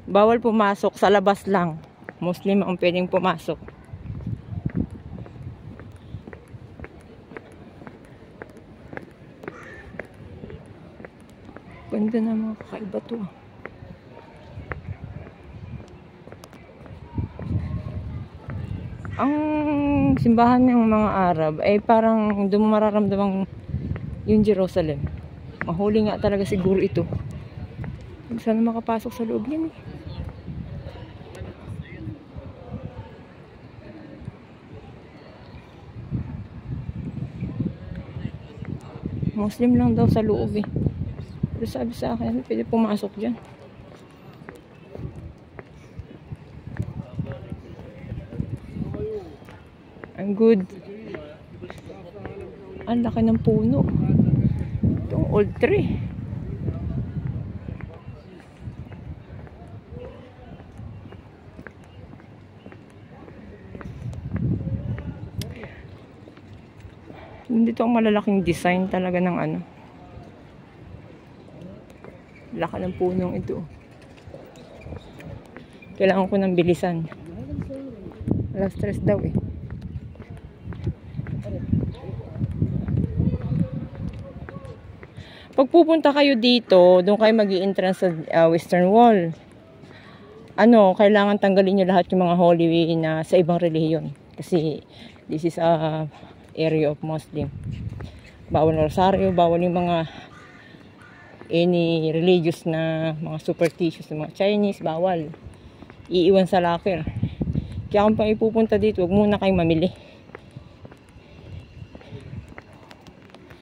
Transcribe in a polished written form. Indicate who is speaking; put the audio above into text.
Speaker 1: Bawal pumasok, sa labas lang. Muslim ang pwedeng pumasok. Ganda na mga kakaiba to. Ang simbahan ng mga Arab ay parang doon mo mararamdaman yung Jerusalem. Mahuli nga talaga siguro ito. Sana makapasok sa loob yan eh. Muslim lang daw sa loob eh. Pero sabi sa akin, pwede pumasok dyan. Ang good. Ang laki ng puno. Itong old tree. Dito ang malalaking design talaga ng ano. Laki ng punong ito. Kailangan ko ng bilisan. Alas 3 daw eh. Pag pupunta kayo dito, doon kayo mag-i-entrance sa Western Wall. Kailangan tanggalin nyo lahat yung mga holy na sa ibang relihiyon. Kasi this is a area of Muslim. Bawal ng rosaryo, bawal yung mga any religious na mga superstitious na mga Chinese, bawal. Iiwan sa locker. Kaya kung pang ipupunta dito, huwag muna kayong mamili.